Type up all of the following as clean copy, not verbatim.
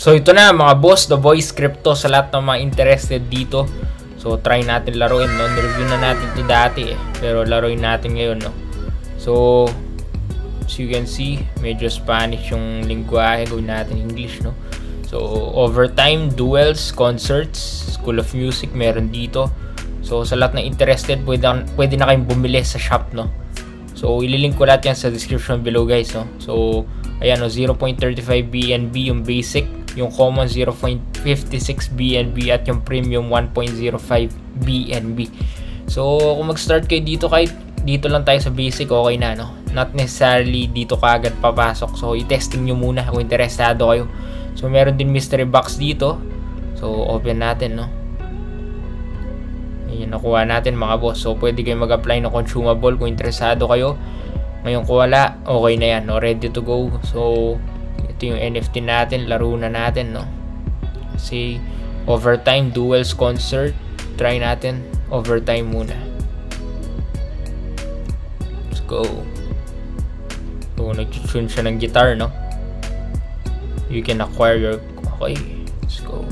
So ito na mga boss, The Voice Crypto sa lahat ng mga interested dito. So try natin laruin, no? Nireview na natin ito dati pero laruin natin ngayon, no? So as you can see, medyo Spanish yung lingwahe, gawin natin English, no? So overtime, duels, concerts, School of Music meron dito. So sa lahat ng interested, pwede na kayong bumili sa shop, no? So ililink ko lahat yan sa description below, guys, no? So ayan, no, 0.35 BNB yung basic, yung common 0.56 BNB at yung premium 1.05 BNB. So kung mag-start kayo dito, kahit dito lang tayo sa basic, okay na, no? Not necessarily dito kaagad papasok. So i-testing nyo muna kung interesado kayo. So meron din mystery box dito. So open natin, no? Ayun, nakuha natin mga boss. So pwede kayo mag-apply ng consumable kung interesado kayo. Ngayon kung wala, okay na yan, no? Ready to go. So ito yung NFT natin, laro na natin, no? Kasi overtime, duels, concert, try natin overtime muna. Let's go. So nag-tune siya ng guitar, no? You can acquire your... Okay, let's go.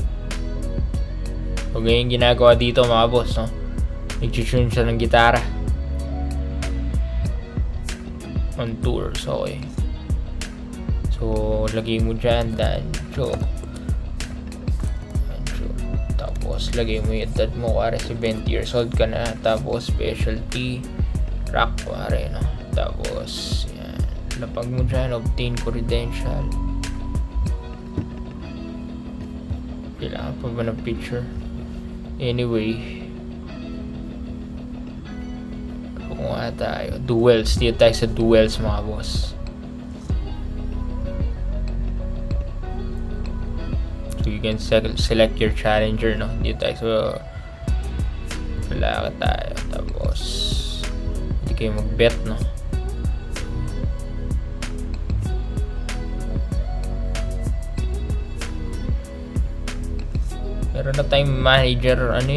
So ganyan ginagawa dito mga boss, no? Nag-tune siya ng gitara on tours, okay. So lagay mo dyan Danjo, tapos lagay mo yung edad mo, kuwari 70 years old ka na, tapos specialty rock, kuwari, no? Tapos yan, lapag mo dyan, obtain credential. Kailangan pa ba ng picture? Anyway, kung nga tayo duels, dito tayo sa duels mga boss. So you can select your challenger, no? Dito tayo, so wala ka tayo, tapos hindi kayo mag-bet, no? Meron na tayong manager, ano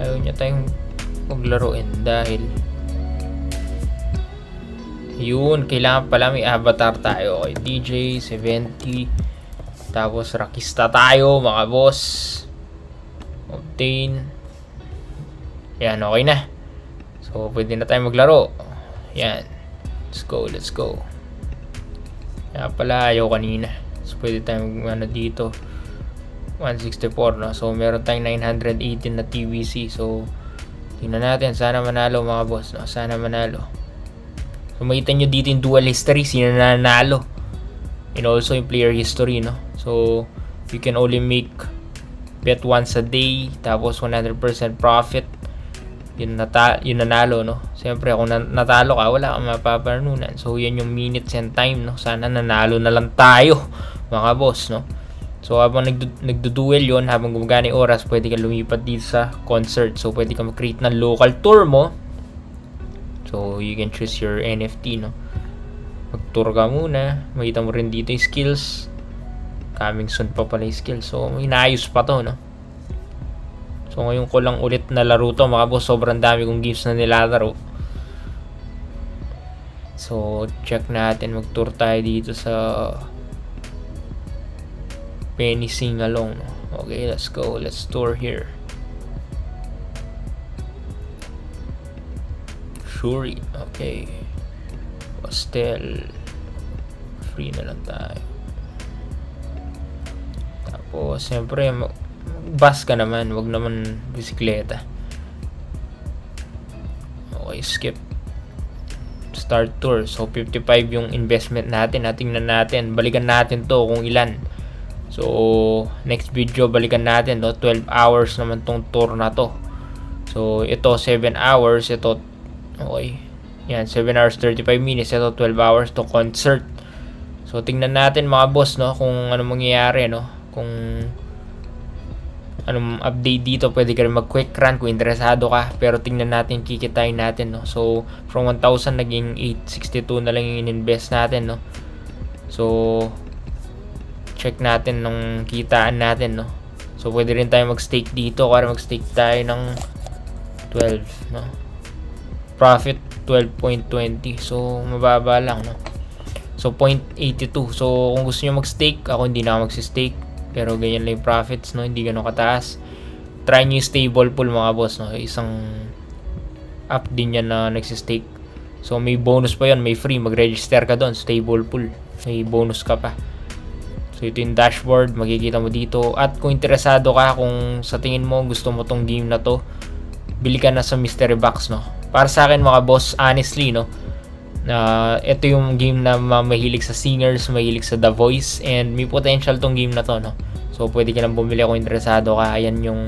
ayaw niya tayong maglaruin dahil yun, kailangan pala may avatar tayo. Okay, DJ 70, tapos Rockista tayo mga boss. Obtain. Yan, okay na. So pwede na tayo maglaro. Yan, let's go, let's go. Yan pala, ayaw kanina. So pwede tayong ano dito 164, no? So meron tayong 918 na TVC. So tingnan natin, sana manalo mga boss, no? Sana manalo. So makita nyo dito yung dual history, sino nanalo, and also yung player history, no? So you can only make bet once a day, tapos 100% profit. Yun nanalo, no? Siyempre kung natalo ka, wala kang mapapanunan. So yan yung minutes and time, no? Sana nanalo na lang tayo mga boss, no? So habang nagduduel yon, habang gumagana yung oras, pwede ka lumipat dito sa concert. So pwede ka mag-create ng local tour mo. So you can choose your NFT, no? Mag-tour ka muna. Makita mo rin dito yung skills. Coming soon pa pala yung skills. So inaayos pa to, no? So ngayon ko lang ulit na laro to mga boss. Sobrang dami kong games na nilalaro. So check natin, mag-tour tayo dito sa Penny Sing Along, no? Okay, let's go. Let's tour here. Shuri, okay. Hostel, free na lang tayo. Tapos siyempre bus ka naman, wag naman bisikleta. Okay, skip. Start tour. So 55 yung investment natin. Tingnan natin, balikan natin to kung ilan. So next video balikan natin, no? 12 hours naman tong tour na to. So ito 7 hours, ito okay. Yan, 7 hours 35 minutes, ito 12 hours to concert. So tingnan natin mga boss, no, kung ano mangyayari, no? Kung anong update dito. Pwede ka rin mag quick run kung interesado ka, pero tingnan natin, kikitain natin, no? So from 1,000 naging 862 na lang yung in-invest natin, no? So check natin nung kitaan natin, no? So pwede rin tayo mag-stake dito, para mag-stake tayo ng 12, no? Profit 12.20, so mababa lang, no? So 0.82. So kung gusto nyo mag-stake, ako hindi na ako mag-stake. Pero ganyan lang yung profits, no? Hindi ganun kataas. Try nyo yung stable pool mga boss, no? Isang app din yan na nagsistake. So may bonus pa yon, may free. Mag-register ka doon, stable pool. May bonus ka pa. So ito yung dashboard, makikita mo dito. At kung interesado ka, kung sa tingin mo gusto mo tong game na to, bili ka na sa Mystery Box, no? Para sa akin mga boss, honestly, no? Ito yung game na mahilig sa singers, mahilig sa The Voice, and may potential tong game na to, no? So pwede ka lang bumili kung interesado ka. Ayan yung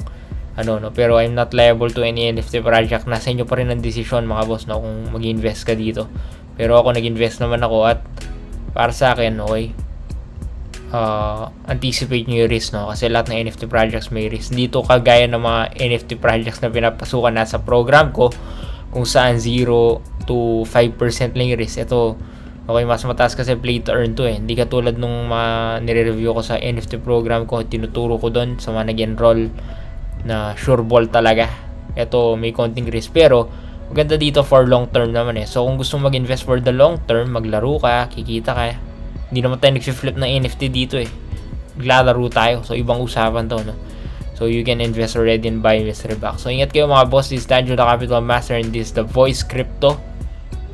ano, no? Pero I'm not liable to any NFT project. Nasa inyo pa rin ang desisyon mga boss, no? Kung mag-invest ka dito. Pero ako nag-invest naman ako at para sa akin, okay, anticipate nyo yung risk, no? Kasi lahat ng NFT projects may risk. Dito kagaya ng mga NFT projects na pinapasukan na sa program ko, kung saan 0 to 5% lang yung risk. Ito, okay, mas mataas kasi play to earn to, eh. Hindi katulad nung mga nire-review ko sa NFT program ko, tinuturo ko doon sa mga nag-enroll na sure ball talaga. Ito, may konting risk. Pero, maganda dito for long term naman, eh. So, kung gusto mag-invest for the long term, maglaro ka, kikita ka. Hindi naman tayo nag-flip ng NFT dito, eh. Maglalaro tayo. So, ibang usapan to, no? So, you can invest already and buy Mystery Box. So, ingat kayo mga boss. This is Danjo, the Capital Master, and this is The Voice Crypto.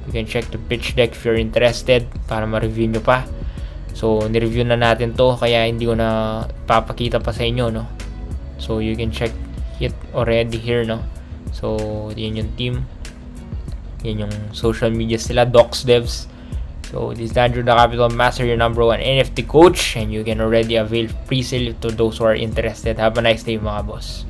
You can check the pitch deck if you're interested para ma-review nyo pa. So, nireview na natin to, kaya hindi ko na papakita pa sa inyo, no? So, you can check it already here, no? So, yun yung team. Yan yung social media sila, Docs Devs. So, this is Andrew, the Capital Master, your number 1 NFT coach, and you can already avail pre-sale to those who are interested. Have a nice day mga boss.